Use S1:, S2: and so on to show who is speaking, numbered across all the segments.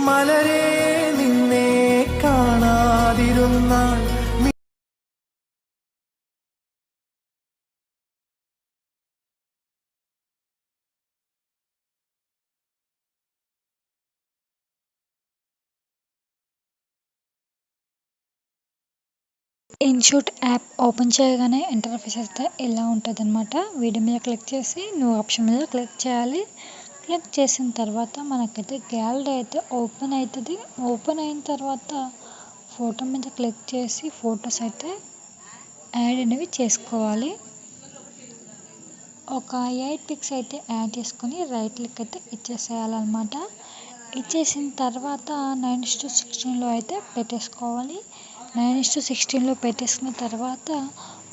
S1: മലരേ നിന്നെ കാണാതിരുന്നാൽ
S2: ఇన్షూట్ app open చేయగానే interface అయితే ఇలా ఉంటుంది అనమాట. వీడియో మీద క్లిక్ చేసి న్యూ ఆప్షన్ మీద క్లిక్ చేయాలి. క్లిక్ చేసిన తర్వాత మనకైతే గ్యాలరీ అయితే ఓపెన్ అవుతుంది. ఓపెన్ అయిన తర్వాత ఫోటో మీద క్లిక్ చేసి ఫొటోస్ అయితే యాడ్ అనేవి చేసుకోవాలి. ఒక 8 పిక్స్ అయితే యాడ్ చేసుకొని రైట్ క్లిక్ అయితే ఇచ్చేసేయాలన్నమాట. ఇచ్చేసిన తర్వాత 9:16లో అయితే పెట్టేసుకోవాలి. 9:16లో పెట్టేసుకున్న తర్వాత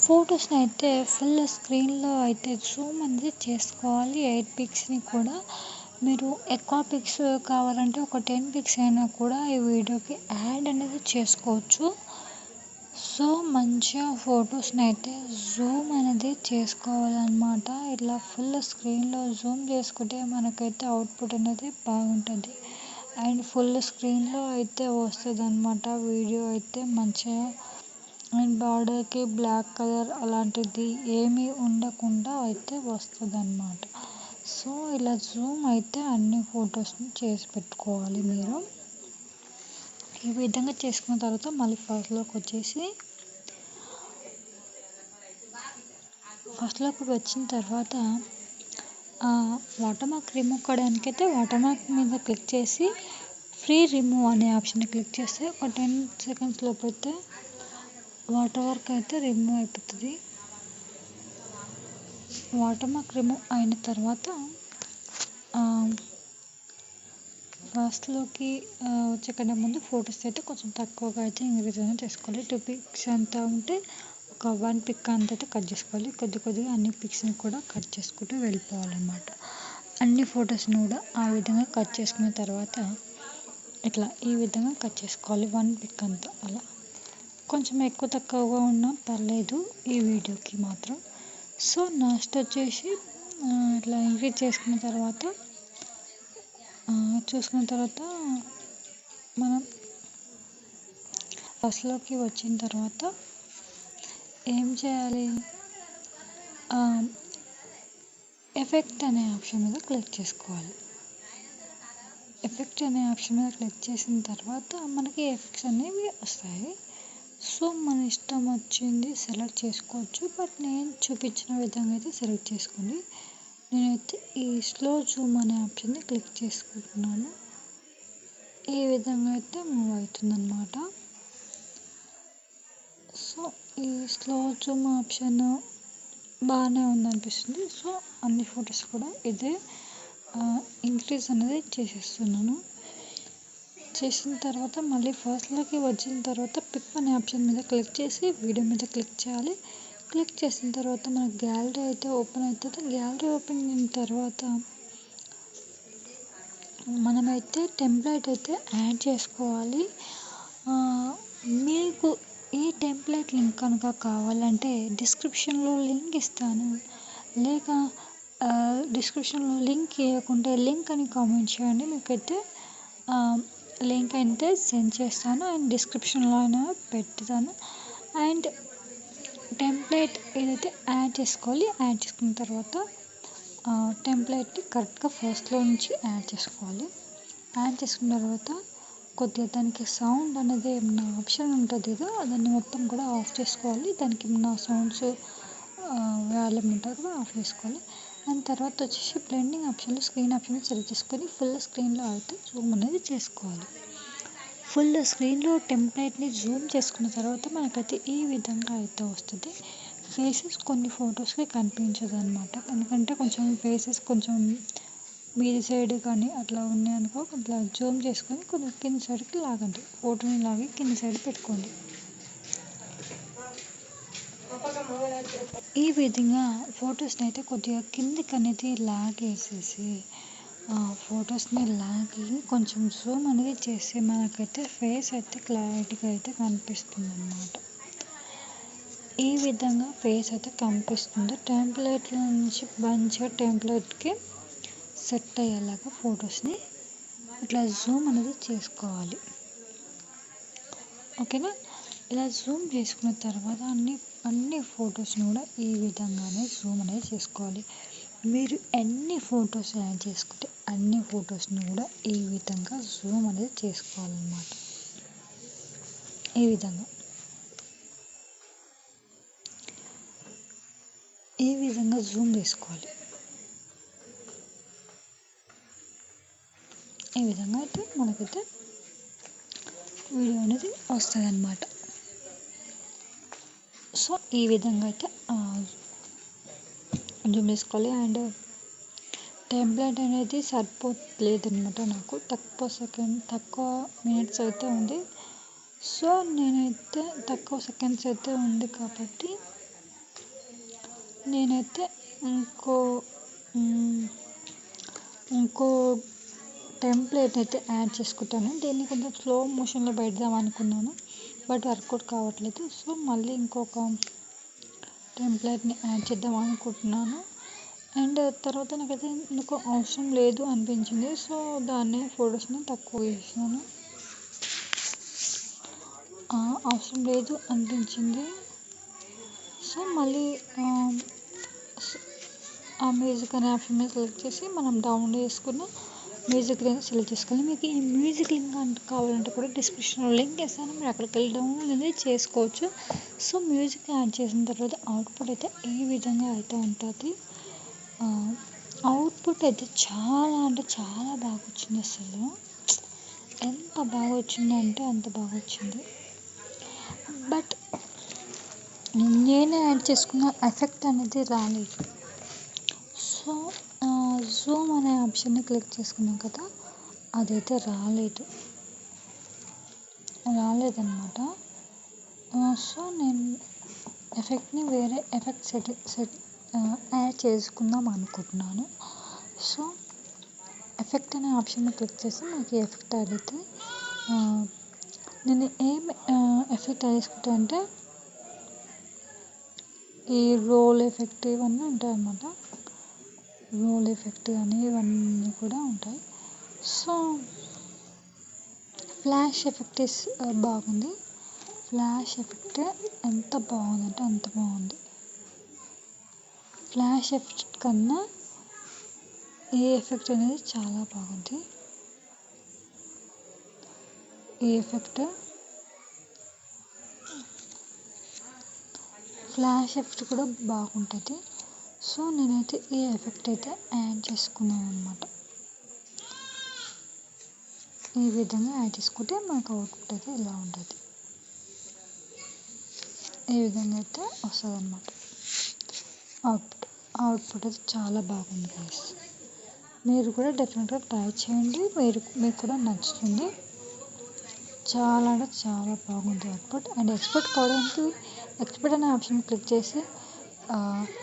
S2: ఫొటోస్ని అయితే ఫుల్ స్క్రీన్లో అయితే జూమ్ అనేది చేసుకోవాలి. 8 పిక్స్ని కూడా మీరు ఎక్కువ పిక్స్ కావాలంటే ఒక 10 పిక్స్ అయినా కూడా ఈ వీడియోకి యాడ్ అనేది చేసుకోవచ్చు. సో మంచిగా ఫొటోస్ని అయితే జూమ్ అనేది చేసుకోవాలన్నమాట. ఇట్లా ఫుల్ స్క్రీన్లో జూమ్ చేసుకుంటే మనకైతే అవుట్పుట్ అనేది బాగుంటుంది అండ్ ఫుల్ స్క్రీన్లో అయితే వస్తుంది అన్నమాట. వీడియో అయితే మంచిగా అండ్ బార్డర్కి బ్లాక్ కలర్ అలాంటిది ఏమీ ఉండకుండా అయితే వస్తుంది అన్నమాట. సో ఇలా జూమ్ అయితే అన్ని ఫొటోస్ని చేసి పెట్టుకోవాలి మీరు. ఈ విధంగా చేసుకున్న తర్వాత మళ్ళీ ఫస్ట్లోకి వచ్చేసి ఫస్ట్లోకి వచ్చిన తర్వాత వాటర్ మార్క్ రిమూవ్ చేయడానికి అయితే వాటర్ మార్క్ మీద క్లిక్ చేసి ఫ్రీ రిమూవ్ అనే ఆప్షన్ క్లిక్ చేస్తే ఒక 10 సెకండ్స్ లోపు అయితే వాటర్ మార్క్ అయితే రిమూవ్ అయిపోతుంది. వాటర్ మార్క్ రిమూవ్ అయిన తర్వాత ఫస్ట్లోకి వచ్చేకన్నా ముందు ఫొటోస్ అయితే కొంచెం తక్కువగా అయితే ఇంక్రీజ్ అనేది చేసుకోవాలి. 2 పిక్స్ అంతా ఉంటే ఒక 1 పిక్ అంతా అయితే కట్ చేసుకోవాలి. కొద్దిగా అన్ని పిక్స్ని కూడా కట్ చేసుకుంటూ వెళ్ళిపోవాలన్నమాట. అన్ని ఫొటోస్ని కూడా ఆ విధంగా కట్ చేసుకున్న తర్వాత ఇట్లా ఈ విధంగా కట్ చేసుకోవాలి. 1 పిక్ అంతా అలా కొంచెం ఎక్కువ తక్కువగా ఉన్నా పర్లేదు ఈ వీడియోకి మాత్రం. సో నెక్స్ట్ వచ్చేసి ఇట్లా ఇంక్రీజ్ చేసుకున్న తర్వాత చూసుకున్న తర్వాత మనం ఫస్ట్లోకి వచ్చిన తర్వాత ఏం చేయాలి, ఎఫెక్ట్ అనే ఆప్షన్ మీద క్లిక్ చేసుకోవాలి. ఎఫెక్ట్ అనే ఆప్షన్ మీద క్లిక్ చేసిన తర్వాత మనకి ఎఫెక్ట్స్ అనేవి వస్తాయి. సో మన ఇష్టం వచ్చింది సెలెక్ట్ చేసుకోవచ్చు. బట్ నేను చూపించిన విధంగా అయితే సెలెక్ట్ చేసుకోండి. నేనైతే ఈ స్లో జూమ్ అనే ఆప్షన్ని క్లిక్ చేసుకుంటున్నాను. ఈ విధంగా అయితే మూవ్ అవుతుంది అన్నమాట. సో ఈ స్లో జూమ్ ఆప్షన్ బాగానే ఉందనిపిస్తుంది. సో అన్ని ఫొటోస్ కూడా ఇదే ఇంక్రీజ్ అనేది చేసేస్తున్నాను. చేసిన తర్వాత మళ్ళీ ఫస్ట్లోకి వచ్చిన తర్వాత పిక్ అనే ఆప్షన్ మీద క్లిక్ చేసి వీడియో మీద క్లిక్ చేయాలి. క్లిక్ చేసిన తర్వాత మనకు గ్యాలరీ అయితే ఓపెన్ అవుతుంది. గ్యాలరీ ఓపెన్ అయిన తర్వాత మనమైతే టెంప్లెట్ అయితే యాడ్ చేసుకోవాలి. మీకు ఈ టెంప్లెట్ లింక్ కనుక కావాలంటే డిస్క్రిప్షన్లో లింక్ ఇస్తాను. లేక డిస్క్రిప్షన్లో లింక్ ఇవ్వకుంటే లింక్ అని కామెంట్ చేయండి. మీకైతే లింక్ అయితే సెండ్ చేస్తాను అండ్ డిస్క్రిప్షన్లో అయినా పెడతాను. అండ్ టెంప్లెట్ ఏదైతే యాడ్ చేసుకోవాలి. యాడ్ చేసుకున్న తర్వాత టెంప్లెట్ని కరెక్ట్గా ఫస్ట్లో నుంచి యాడ్ చేసుకోవాలి. యాడ్ చేసుకున్న తర్వాత కొద్దిగా దానికి సౌండ్ అనేది ఏమన్నా ఆప్షన్ ఉంటుంది కదా, దాన్ని మొత్తం కూడా ఆఫ్ చేసుకోవాలి. దానికి ఏమన్నా సౌండ్స్ వాల్యూమ్ ఉంటుంది కదా ఆఫ్ చేసుకోవాలి. అండ్ తర్వాత వచ్చేసి బ్లెండింగ్ ఆప్షన్లో స్క్రీన్ ఆప్షన్ సెలెక్ట్ చేసుకొని ఫుల్ స్క్రీన్లో అయితే జూమ్ అనేది చేసుకోవాలి. ఫుల్ స్క్రీన్లో టెంప్లెట్ని జూమ్ చేసుకున్న తర్వాత మనకైతే ఈ విధంగా అయితే వస్తుంది. ఫేసెస్ కొన్ని ఫొటోస్కి కనిపించదు అన్నమాట. ఎందుకంటే కొంచెం ఫేసెస్ కొంచెం మీది సైడ్ కానీ అట్లా ఉన్నాయనుకో అట్లా జూమ్ చేసుకొని కొంచెం కింద సైడ్కి లాగండి. ఫోటోని లాగి కింద సైడ్ పెట్టుకోండి. ఈ విధంగా ఫొటోస్ని అయితే కొద్దిగా కిందికి అనేది లాగేసేసి ఫొటోస్ని లాగి కొంచెం జూమ్ అనేది చేసి మనకైతే ఫేస్ అయితే క్లారిటీగా అయితే కనిపిస్తుంది అన్నమాట. ఈ విధంగా ఫేస్ అయితే కనిపిస్తుంది. టెంప్లెట్ నుంచి మంచిగా టెంప్లెట్కి సెట్ అయ్యేలాగా ఫొటోస్ని ఇట్లా జూమ్ అనేది చేసుకోవాలి. ఓకేనా. ఇలా జూమ్ చేసుకున్న తర్వాత అన్ని ఫొటోస్ని కూడా ఈ విధంగానే జూమ్ అనేది చేసుకోవాలి. మీరు ఎన్ని ఫొటోస్ యాడ్ చేసుకుంటే అన్ని ఫొటోస్ని కూడా ఈ విధంగా జూమ్ అనేది చేసుకోవాలన్నమాట. ఈ విధంగా జూమ్ చేసుకోవాలి. ఈ విధంగా అయితే మనకైతే వీడియో అనేది వస్తుంది అన్నమాట. సో ఈ విధంగా అయితే జూమ్ చేసుకోవాలి. అండ్ టెంప్లెట్ అనేది సరిపోలేదు అనమాట. నాకు తక్కువ మినిట్స్ అయితే ఉంది. సో నేనైతే తక్కువ సెకండ్స్ అయితే ఉంది కాబట్టి నేనైతే ఇంకో టెంప్లెట్ అయితే యాడ్ చేసుకుంటాను. దీన్ని కొంచెం స్లో మోషన్లో పెడదాం అనుకున్నాను, బట్ వర్కౌట్ కావట్లేదు. సో మళ్ళీ ఇంకొక టెంప్లెట్ని యాడ్ చేద్దాం అనుకుంటున్నాను. అండ్ తర్వాత నాకైతే ఎందుకో అవసరం లేదు అనిపించింది. సో దాన్ని ఫొటోస్ని తక్కువ చేసాను. అవసరం లేదు అనిపించింది. సో మళ్ళీ ఆ మ్యూజిక్ అనే ఆప్షన్ మీద సెలెక్ట్ చేసి మనం డౌన్లోడ్ చేసుకున్న మ్యూజిక్ లింక్ సెలెక్ట్ చేసుకోవాలి. మీకు ఈ మ్యూజిక్ లింక్ కావాలంటే కూడా డిస్క్రిప్షన్లో లింక్ ఇస్తాను, మీరు అక్కడికి వెళ్ళి డౌన్లోడ్ అనేది చేసుకోవచ్చు. సో మ్యూజిక్ యాడ్ చేసిన తర్వాత అవుట్పుట్ అయితే ఈ విధంగా అయితే ఉంటుంది. అవుట్పుట్ అయితే చాలా అంటే చాలా బాగా వచ్చింది. అసలు ఎంత బాగా వచ్చిందంటే అంత బాగా వచ్చింది. బట్ నేనే యాడ్ చేసుకున్న ఎఫెక్ట్ అనేది రాలేదు. సో జూమ్ అనే ఆప్షన్ని క్లిక్ చేసుకున్నాం కదా, అదైతే రాలేదన్నమాట. సో నేను ఎఫెక్ట్ని వేరే ఎఫెక్ట్ సెట్ యాడ్ చేసుకుందాం అనుకుంటున్నాను. సో ఎఫెక్ట్ అనే ఆప్షన్ని క్లిక్ చేసి మనకి ఎఫెక్ట్ యాడ్ అయితే నేను ఏం ఎఫెక్ట్ యాడ్ చేసుకుంటా అంటే ఈ రోల్ ఎఫెక్ట్ ఇవన్నీ ఉంటాయి అన్నమాట. రోల్ ఎఫెక్ట్ అని ఇవన్నీ కూడా ఉంటాయి. సో ఫ్లాష్ ఎఫెక్ట్ బాగుంది. ఫ్లాష్ ఎఫెక్ట్ ఎంత బాగుందంటే అంత బాగుంది. ఫ్లాష్ ఎఫెక్ట్ కన్నా ఈ ఎఫెక్ట్ అనేది చాలా బాగుంది. ఈ ఎఫెక్ట్ ఫ్లాష్ ఎఫెక్ట్ కూడా బాగుంటుంది. సో నేనైతే ఈ ఎఫెక్ట్ అయితే యాడ్ చేసుకున్నాను అన్నమాట. ఈ విధంగా యాడ్ చేసుకుంటే మనకు అవుట్పుట్ అయితే ఇలా ఉంటుంది. ఈ విధంగా అయితే వస్తుంది అన్నమాట. అవుట్పుట్ అయితే చాలా బాగుంది గైస్. మీరు కూడా డెఫినెట్గా ట్రై చేయండి, మీకు కూడా నచ్చుతుంది. చాలా అంటే చాలా బాగుంది అవుట్పుట్. అండ్ ఎక్స్పోర్ట్ కావడానికి ఎక్స్పోర్ట్ అనే ఆప్షన్ క్లిక్ చేసి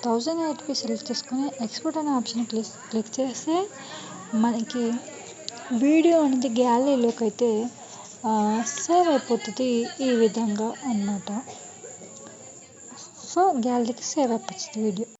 S2: 1080p సెలెక్ట్ చేసుకొని ఎక్స్పోర్ట్ అనే ఆప్షన్ క్లిక్ చేస్తే మనకి వీడియో అనేది గ్యాలరీలోకి అయితే సేవ్ అయిపోతుంది ఈ విధంగా అన్నమాట. సో గ్యాలరీకి సేవ్ అయిపోతుంది వీడియో.